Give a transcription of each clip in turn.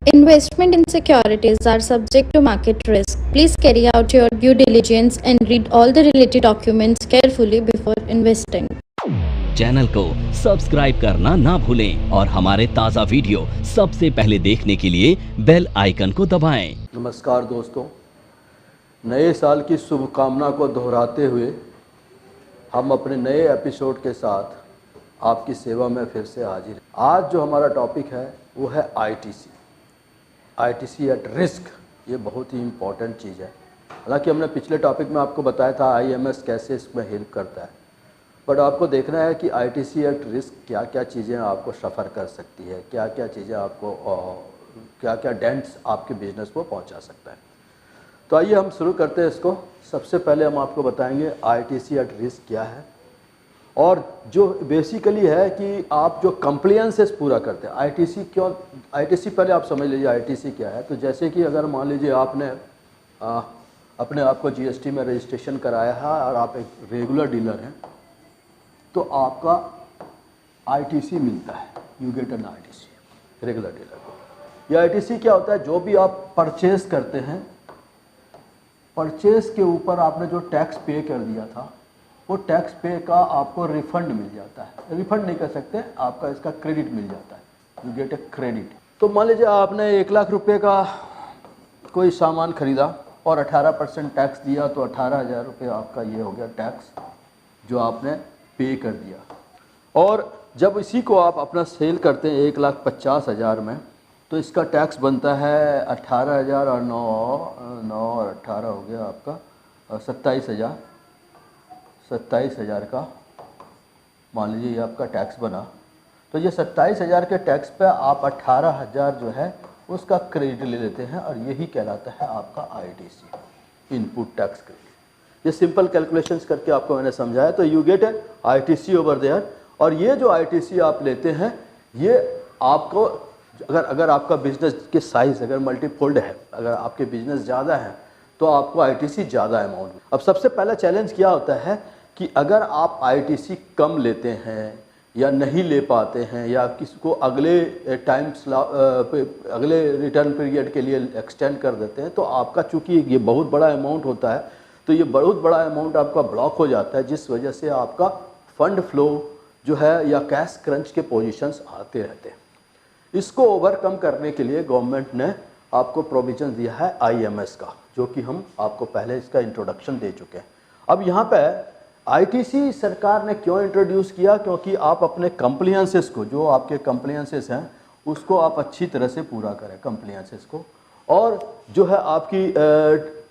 Investment in securities are subject to market risk. Please carry out your due diligence and read all the related documents carefully before investing. Channel को subscribe करना ना भूलें और हमारे ताज़ा video सबसे पहले देखने के लिए बेल आइकन को दबाएं। नमस्कार दोस्तों, नए साल की शुभकामना को दोहराते हुए हम अपने नए एपिसोड के साथ आपकी सेवा में फिर से हाजिर हैं। आज जो हमारा टॉपिक है वो है आईटीसी एट रिस्क। ये बहुत ही इम्पॉर्टेंट चीज़ है। हालांकि हमने पिछले टॉपिक में आपको बताया था आईएमएस कैसे इसमें हेल्प करता है, बट आपको देखना है कि आईटीसी एट रिस्क क्या क्या चीज़ें आपको सफ़र कर सकती है, क्या क्या चीज़ें आपको क्या क्या डेंट्स आपके बिजनेस को पहुंचा सकता है। तो आइए हम शुरू करते हैं इसको। सबसे पहले हम आपको बताएंगे आईटीसी एट रिस्क क्या है, और जो बेसिकली है कि आप जो कंप्लायंसेस पूरा करते हैं। आईटीसी क्यों, आईटीसी पहले आप समझ लीजिए आईटीसी क्या है। तो जैसे कि अगर मान लीजिए आपने अपने आप को जीएसटी में रजिस्ट्रेशन कराया है और आप एक रेगुलर डीलर हैं, तो आपका आईटीसी मिलता है। You get an ITC regular dealer को। ये आईटीसी क्या होता है? जो भी आप परचेज करते हैं, परचेज के ऊपर आपने जो टैक्स पे कर दिया था, वो टैक्स पे का आपको रिफंड मिल जाता है। रिफंड नहीं कर सकते, आपका इसका क्रेडिट मिल जाता है। You get a credit. तो मान लीजिए आपने 1 लाख रुपए का कोई सामान खरीदा और 18% टैक्स दिया, तो 18,000 रुपये आपका ये हो गया टैक्स जो आपने पे कर दिया। और जब इसी को आप अपना सेल करते हैं 1,50,000 में, तो इसका टैक्स बनता है 18,000 और 9 और 18 हो गया आपका 27,000 का मान लीजिए ये आपका टैक्स बना। तो ये 27,000 के टैक्स पे आप 18,000 जो है उसका क्रेडिट ले लेते हैं, और यही कहलाता है आपका आईटीसी, इनपुट टैक्स क्रेडिट। ये सिंपल कैलकुलेशंस करके आपको मैंने समझाया। तो you get a ITC over there. और ये जो आईटीसी आप लेते हैं, ये आपको अगर आपका बिजनेस के साइज़ अगर मल्टीफोल्ड है, अगर आपके बिजनेस ज़्यादा है, तो आपको आईटीसी ज़्यादा अमाउंट। अब सबसे पहला चैलेंज क्या होता है कि अगर आप आईटीसी कम लेते हैं या नहीं ले पाते हैं, या किसी को अगले अगले रिटर्न पीरियड के लिए एक्सटेंड कर देते हैं, तो आपका चूँकि ये बहुत बड़ा अमाउंट होता है, तो ये बहुत बड़ा अमाउंट आपका ब्लॉक हो जाता है, जिस वजह से आपका फंड फ्लो जो है या कैश क्रंच के पोजीशंस आते रहते हैं। इसको ओवरकम करने के लिए गवर्नमेंट ने आपको प्रोविजन दिया है आईएमएस का, जो कि हम आपको पहले इसका इंट्रोडक्शन दे चुके हैं। अब यहाँ पे आईटीसी सरकार ने क्यों इंट्रोड्यूस किया? क्योंकि आप अपने कंप्लायंसेस को, जो आपके कंप्लायंसेस हैं, उसको आप अच्छी तरह से पूरा करें कंप्लायंसेस को। और जो है आपकी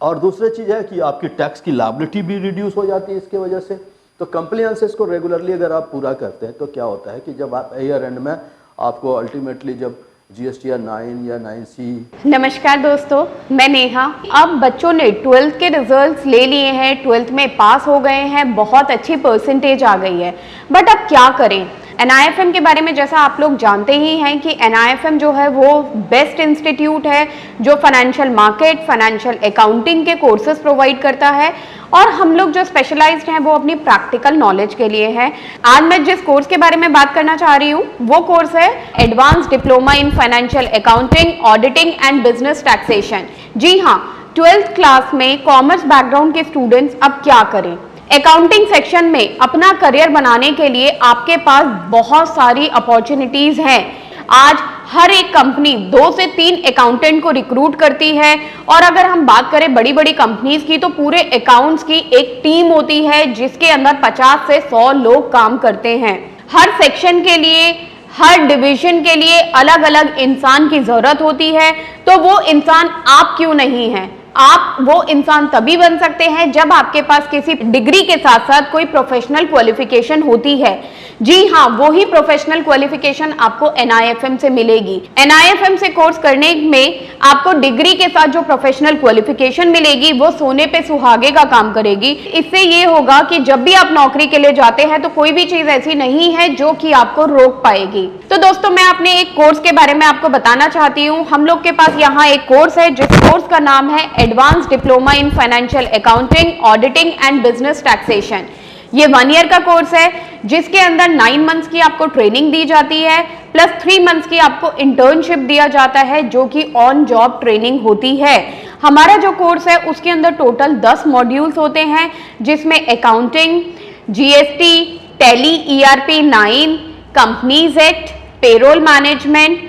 और दूसरी चीज़ है कि आपकी टैक्स की लायबिलिटी भी रिड्यूस हो जाती है इसके वजह से। तो कंप्लायंसेस को रेगुलरली अगर आप पूरा करते हैं, तो क्या होता है कि जब आप ईयर एंड में आपको अल्टीमेटली जब जीएसटी या 9 या 9C। नमस्कार दोस्तों, मैं नेहा। अब बच्चों ने 12th के रिजल्ट्स ले लिए हैं, 12th में पास हो गए हैं, बहुत अच्छी परसेंटेज आ गई है, बट अब क्या करें? NIFM के बारे में जैसा आप लोग जानते ही हैं कि NIFM जो है वो बेस्ट इंस्टीट्यूट है जो फाइनेंशियल मार्केट, फाइनेंशियल अकाउंटिंग के कोर्सेज प्रोवाइड करता है, और हम लोग जो स्पेशलाइज्ड हैं वो अपनी प्रैक्टिकल नॉलेज के लिए है। आज मैं जिस कोर्स के बारे में बात करना चाह रही हूँ वो कोर्स है advance diploma in financial accounting, auditing and business taxation. जी हाँ, 12th क्लास में कॉमर्स बैकग्राउंड के स्टूडेंट्स अब क्या करें? अकाउंटिंग सेक्शन में अपना करियर बनाने के लिए आपके पास बहुत सारी अपॉर्चुनिटीज हैं। आज हर एक कंपनी 2 से 3 अकाउंटेंट को रिक्रूट करती है, और अगर हम बात करें बड़ी बड़ी कंपनीज की, तो पूरे अकाउंट्स की एक टीम होती है जिसके अंदर 50 से 100 लोग काम करते हैं। हर सेक्शन के लिए, हर डिवीजन के लिए अलग अलग इंसान की जरूरत होती है। तो वो इंसान आप क्यों नहीं है? आप वो इंसान तभी बन सकते हैं जब आपके पास किसी डिग्री के साथ साथ कोई प्रोफेशनल क्वालिफिकेशन होती है। जी हाँ, वो ही प्रोफेशनल क्वालिफिकेशन आपको NIFM से मिलेगी। NIFM से कोर्स करने में आपको डिग्री के साथ जो प्रोफेशनल क्वालिफिकेशन मिलेगी वो सोने पे सुहागे का काम करेगी। इससे ये होगा कि जब भी आप नौकरी के लिए जाते हैं तो कोई भी चीज ऐसी नहीं है जो कि आपको रोक पाएगी। तो दोस्तों, मैं अपने एक कोर्स के बारे में आपको बताना चाहती हूँ। हम लोग के पास यहाँ एक कोर्स है जिस कोर्स का नाम है advance diploma in financial accounting, auditing and business taxation. ये 1 ईयर का कोर्स है जिसके अंदर 9 मंथ्स की आपको ट्रेनिंग दी जाती है प्लस 3 मंथ्स की आपको इंटर्नशिप दिया जाता है जो कि ऑन जॉब ट्रेनिंग होती है। हमारा जो कोर्स है उसके अंदर टोटल 10 मॉड्यूल्स होते हैं जिसमें accounting, GST, tally, ERP 9, companies act, payroll management,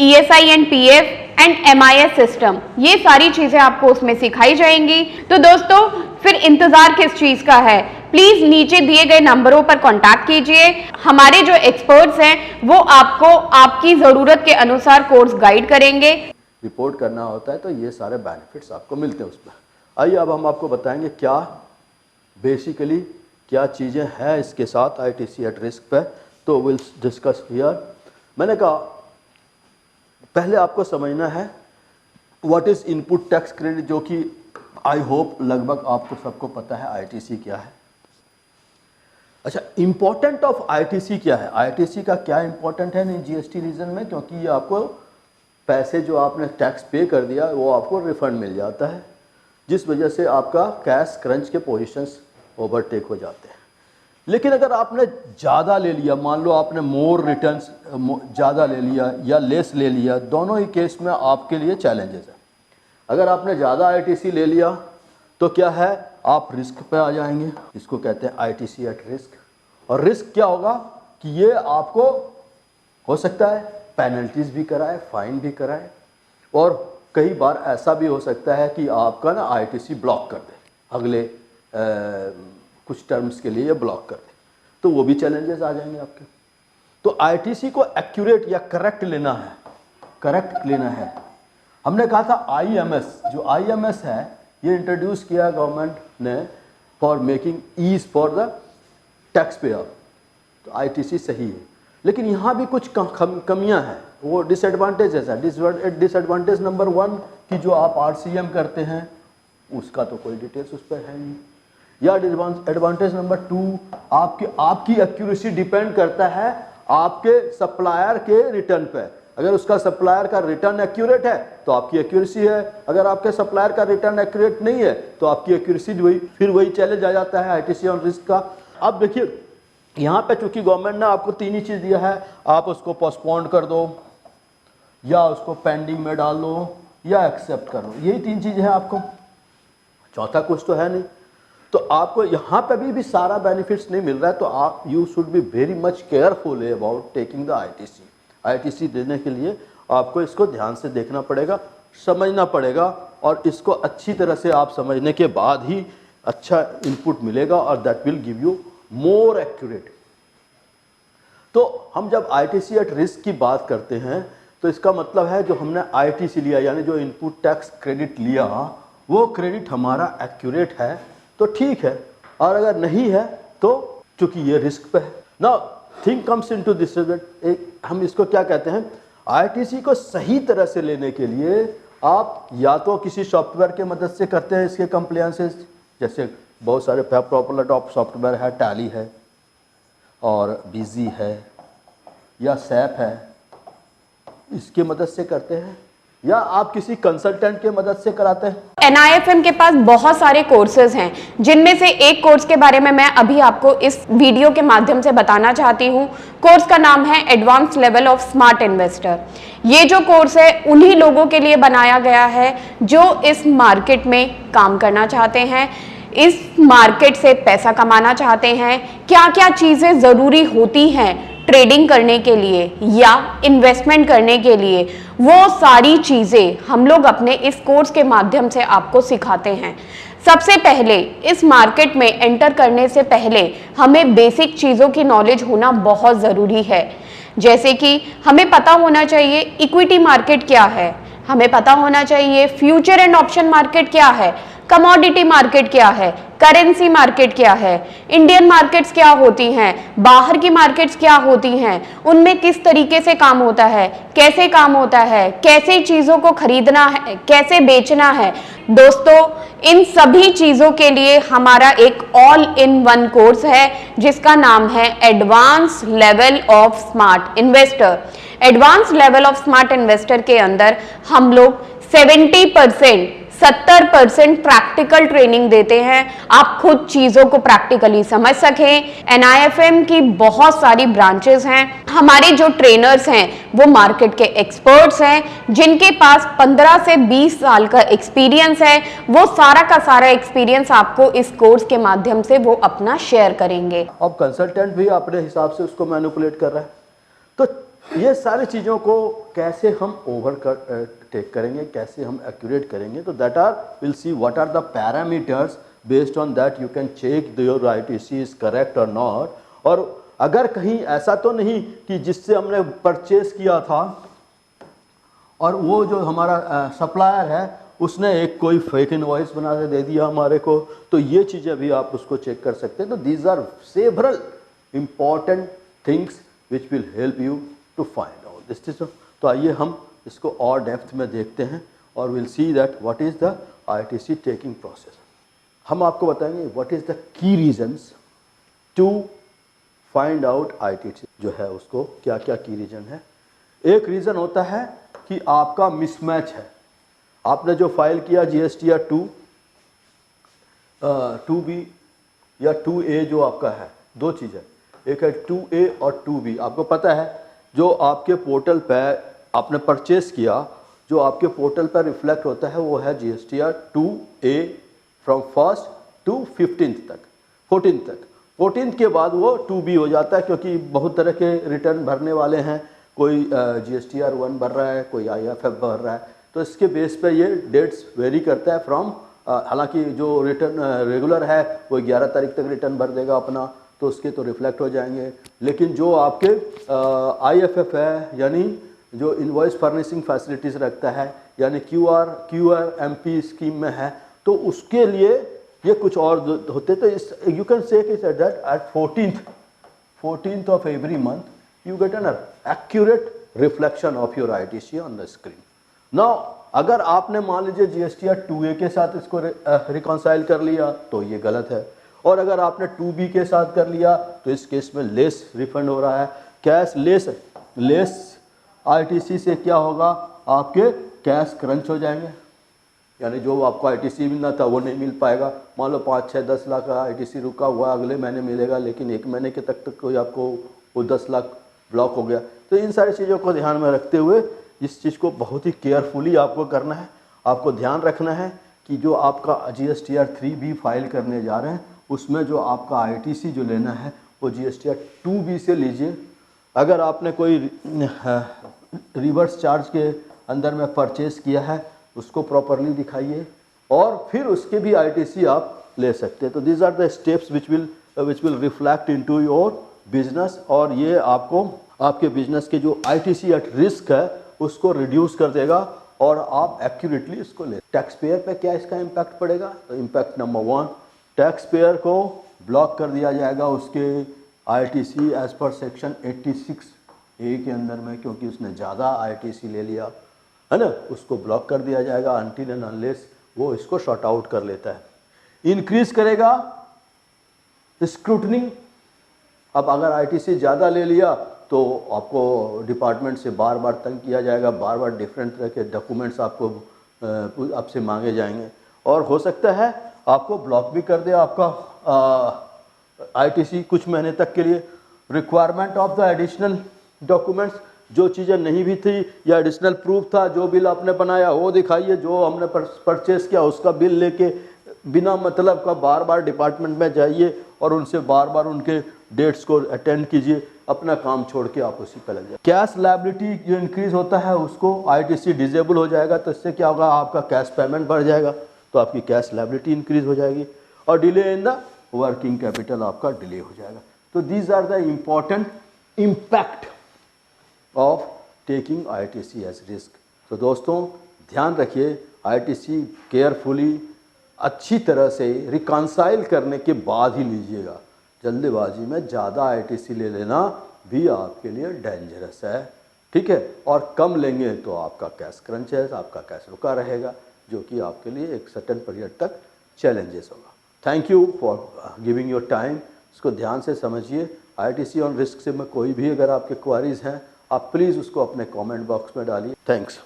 ESI and PF and MIS system, ये सारी चीजें आपको उसमें सिखाई जाएंगी। तो दोस्तों फिर इंतजार किस चीज का है, प्लीज नीचे दिए गए नंबरों पर कांटेक्ट कीजिए। हमारे जो एक्सपर्ट्स हैं वो आपको आपकी जरूरत के अनुसार कोर्स गाइड करेंगे। रिपोर्ट करना होता है तो ये सारे बेनिफिट्स आपको मिलते हैं उसमें। आइए अब हम आपको बताएंगे क्या बेसिकली क्या चीज़ें हैं इसके साथ आईटीसी एट रिस्क पे, तो विल डिस्कस हियर। मैंने कहा पहले आपको समझना है what is input tax credit, जो कि आई होप लगभग आपको सबको पता है आईटीसी क्या है। अच्छा, इम्पोर्टेंट ऑफ आईटीसी क्या है, आईटीसी का क्या इम्पोर्टेंट है नहीं जीएसटी रीजन में, क्योंकि ये आपको पैसे जो आपने टैक्स पे कर दिया वो आपको रिफंड मिल जाता है, जिस वजह से आपका कैश क्रंच के पोजीशंस ओवरटेक हो जाते हैं। लेकिन अगर आपने ज़्यादा ले लिया, मान लो आपने मोर रिटर्न्स ज़्यादा ले लिया या लेस ले लिया, दोनों ही केस में आपके लिए चैलेंजेस है। अगर आपने ज़्यादा आईटीसी ले लिया तो क्या है, आप रिस्क पे आ जाएंगे, इसको कहते हैं आईटीसी एट रिस्क। और रिस्क क्या होगा कि ये आपको हो सकता है पेनल्टीज भी कराए, फाइन भी कराए, और कई बार ऐसा भी हो सकता है कि आपका ना आईटीसी ब्लॉक कर दे, अगले कुछ टर्म्स के लिए ब्लॉक कर दे, तो वो भी चैलेंजेस आ जाएंगे आपके। तो आईटीसी को एक्यूरेट या करेक्ट लेना है, करेक्ट लेना है। हमने कहा था आईएमएस, जो आईएमएस है ये इंट्रोड्यूस किया गवर्नमेंट ने for making ease for the tax payer, तो आईटीसी सही है। लेकिन यहाँ भी कुछ कमियाँ हैं, वो डिसएडवांटेजेस है। डिसएडवांटेज नंबर 1 कि जो आप आरसीएम करते हैं उसका तो कोई डिटेल्स उस पर है नहीं, या एडवांटेज नंबर 2 आपकी एक्यूरेसी डिपेंड करता है आपके सप्लायर के रिटर्न पे। अगर उसका सप्लायर का रिटर्न एक्यूरेट है तो आपकी एक्यूरेसी है, अगर आपके सप्लायर का रिटर्न एक्यूरेट नहीं है तो आपकी एक्यूरेसी फिर वही चैलेंज आ जाता है आईटीसी ऑन रिस्क का। अब देखिए यहाँ पे चूंकि गवर्नमेंट ने आपको 3 ही चीज़ दिया है, आप उसको पोस्टपोन कर दो या उसको पेंडिंग में डाल दो या एक्सेप्ट कर लो, यही 3 चीज़ें हैं आपको, चौथा कुछ तो है नहीं। तो आपको यहाँ पे भी सारा बेनिफिट्स नहीं मिल रहा है, तो आप you should be very much careful about taking the ITC. ITC देने के लिए आपको इसको ध्यान से देखना पड़ेगा, समझना पड़ेगा, और इसको अच्छी तरह से आप समझने के बाद ही अच्छा इनपुट मिलेगा, और that will give you more accurate. तो हम जब आईटीसी एट रिस्क की बात करते हैं तो इसका मतलब है जो हमने आईटीसी लिया यानी जो इनपुट टैक्स क्रेडिट लिया वो क्रेडिट हमारा एक्यूरेट है तो ठीक है, और अगर नहीं है तो चूंकि ये रिस्क पे है ना, थिंग कम्स इनटू दिस। हम इसको क्या कहते हैं, आईटीसी को सही तरह से लेने के लिए आप या तो किसी सॉफ्टवेयर के मदद से करते हैं इसके कंप्लायंसेस, जैसे बहुत सारे पॉपुलर टॉप सॉफ्टवेयर है, टैली है और बिजी है या सैप है, इसके मदद से करते हैं, या आप किसी कंसल्टेंट के मदद से कराते हैं। NIFM के पास बहुत सारे कोर्सेज हैं, जिनमें से एक कोर्स के बारे में मैं अभी आपको इस वीडियो के माध्यम से बताना चाहती हूँ। कोर्स का नाम है advance level of smart investor. ये जो कोर्स है उन्हीं लोगों के लिए बनाया गया है जो इस मार्केट में काम करना चाहते हैं, इस मार्केट से पैसा कमाना चाहते हैं। क्या क्या चीज़ें ज़रूरी होती हैं ट्रेडिंग करने के लिए या इन्वेस्टमेंट करने के लिए, वो सारी चीज़ें हम लोग अपने इस कोर्स के माध्यम से आपको सिखाते हैं। सबसे पहले इस मार्केट में एंटर करने से पहले हमें बेसिक चीज़ों की नॉलेज होना बहुत ज़रूरी है, जैसे कि हमें पता होना चाहिए इक्विटी मार्केट क्या है, हमें पता होना चाहिए फ्यूचर एंड ऑप्शन मार्केट क्या है, कमोडिटी मार्केट क्या है, करेंसी मार्केट क्या है, इंडियन मार्केट्स क्या होती हैं, बाहर की मार्केट्स क्या होती हैं, उनमें किस तरीके से काम होता है, कैसे काम होता है, कैसे चीज़ों को खरीदना है, कैसे बेचना है। दोस्तों, इन सभी चीज़ों के लिए हमारा एक ऑल इन वन कोर्स है जिसका नाम है advance level of smart investor. Advance level of smart investor के अंदर हम लोग 70% 70% प्रैक्टिकल ट्रेनिंग देते हैं, आप खुद चीजों को प्रैक्टिकली समझ सकें। NIFM की बहुत सारी ब्रांचेस हैं। हमारे जो ट्रेनर्स हैं वो मार्केट के एक्सपर्ट्स हैं, जिनके पास 15 से 20 साल का एक्सपीरियंस है। वो सारा का सारा एक्सपीरियंस आपको इस कोर्स के माध्यम से वो अपना शेयर करेंगे। अब कंसल्टेंट भी अपने हिसाब से उसको मैनिपुलेट कर रहा है। तो ये सारी चीज़ों को कैसे हम टेक करेंगे, कैसे हम एक्यूरेट करेंगे, तो that are will see what are the parameters based on that you can check your ITC is correct और नॉट। और अगर कहीं ऐसा तो नहीं कि जिससे हमने परचेस किया था और वो जो हमारा सप्लायर है उसने एक कोई फेक इनवॉइस बना के दे दिया हमारे को, तो ये चीज़ें भी आप उसको चेक कर सकते हैं। तो these are several important things which will help you to find out this. तो आइए हम इसको और डेप्थ में देखते हैं और will see that what is the ITC taking process. हम आपको बताएंगे what is the key reasons to find out ITC जो है उसको क्या क्या की रीज़न है। एक रीज़न होता है कि आपका मिसमैच है। आपने जो फाइल किया GSTR 2B या 2A जो आपका है, दो चीज़ है, एक है 2A और 2B। आपको पता है जो आपके पोर्टल पर आपने परचेस किया, जो आपके पोर्टल पर रिफ्लेक्ट होता है वो है GSTR 2A from 1st to 15th तक, 14th तक। 14th के बाद वो 2B हो जाता है, क्योंकि बहुत तरह के रिटर्न भरने वाले हैं। कोई GSTR 1 भर रहा है, कोई IFF भर रहा है, तो इसके बेस पे ये डेट्स वेरी करता है फ्रॉम। हालांकि जो रिटर्न रेगुलर है वो 11 तारीख तक रिटर्न भर देगा अपना, तो उसके तो रिफ्लेक्ट हो जाएंगे। लेकिन जो आपके IFF है, यानी जो इनवॉइस फर्निशिंग फैसिलिटीज़ रखता है, यानी QRMP स्कीम में है, तो उसके लिए ये कुछ और होते। तो इस you can say that at 14th of every month you get an accurate reflection of your ITC on the screen. Now अगर आपने मान लीजिए GSTR 2A के साथ इसको रिकॉन्साइल कर लिया तो ये गलत है, और अगर आपने 2B के साथ कर लिया तो इस केस में लेस रिफंड हो रहा है। कैश लेस ITC से क्या होगा, आपके कैश क्रंच हो जाएंगे, यानी जो आपको ITC मिलना था वो नहीं मिल पाएगा। मान लो 5, 6, 10 लाख का ITC रुका हुआ, अगले महीने मिलेगा, लेकिन एक महीने के तक कोई आपको वो 10 लाख ब्लॉक हो गया। तो इन सारी चीज़ों को ध्यान में रखते हुए इस चीज़ को बहुत ही केयरफुली आपको करना है। आपको ध्यान रखना है कि जो आपका GSTR 3B फाइल करने जा रहे हैं उसमें जो आपका ITC जो लेना है वो GSTR 2B से लीजिए। अगर आपने कोई रिवर्स चार्ज के अंदर में परचेस किया है उसको प्रॉपरली दिखाइए, और फिर उसके भी ITC आप ले सकते हैं। तो these are the steps which will reflect into your business, और ये आपको आपके बिजनेस के जो ITC एट रिस्क है उसको रिड्यूस कर देगा और आप एक्यूरेटली इसको ले। टैक्स पेयर पे क्या इसका इम्पैक्ट पड़ेगा, तो इम्पैक्ट नंबर 1, टैक्स पेयर को ब्लॉक कर दिया जाएगा उसके ITC as per section 86A के अंदर में, क्योंकि उसने ज़्यादा ITC ले लिया है ना, उसको ब्लॉक कर दिया जाएगा अनटिल एंड अनलेस वो इसको शॉर्ट आउट कर लेता है। इंक्रीज करेगा स्क्रूटनी। अब अगर ITC ज़्यादा ले लिया तो आपको डिपार्टमेंट से बार बार तंग किया जाएगा, बार बार डिफरेंट तरह के डॉक्यूमेंट्स आपसे मांगे जाएंगे, और हो सकता है आपको ब्लॉक भी कर दे आपका ITC कुछ महीने तक के लिए। Requirement of the additional documents, जो चीज़ें नहीं भी थी या एडिशनल प्रूफ था, जो बिल आपने बनाया वो दिखाइए, जो हमने परचेस किया उसका बिल लेके बिना मतलब का बार बार डिपार्टमेंट में जाइए और उनसे बार बार उनके डेट्स को अटेंड कीजिए, अपना काम छोड़ के आप उसी पर लग जाए। कैश लायबिलिटी जो इंक्रीज होता है उसको ITC डिजेबल हो जाएगा, तो इससे क्या होगा, आपका कैश पेमेंट बढ़ जाएगा, तो आपकी कैश लायबिलिटी इंक्रीज हो जाएगी, और delay in the working capital आपका डिले हो जाएगा। तो these are the important impact of taking ITC as risk. तो दोस्तों ध्यान रखिए, ITC केयरफुली अच्छी तरह से रिकॉन्साइल करने के बाद ही लीजिएगा। जल्दबाजी में ज़्यादा ITC ले लेना भी आपके लिए डेंजरस है, ठीक है, और कम लेंगे तो आपका कैश क्रंच है, आपका कैश रुका रहेगा, जो कि आपके लिए एक सर्टेन पीरियड तक चैलेंजेस होगा। Thank you for giving your time. इसको ध्यान से समझिए। ITC ऑन रिस्क से में कोई भी अगर आपके क्वारीज हैं आप प्लीज़ उसको अपने कमेंट बॉक्स में डालिए। थैंक्स।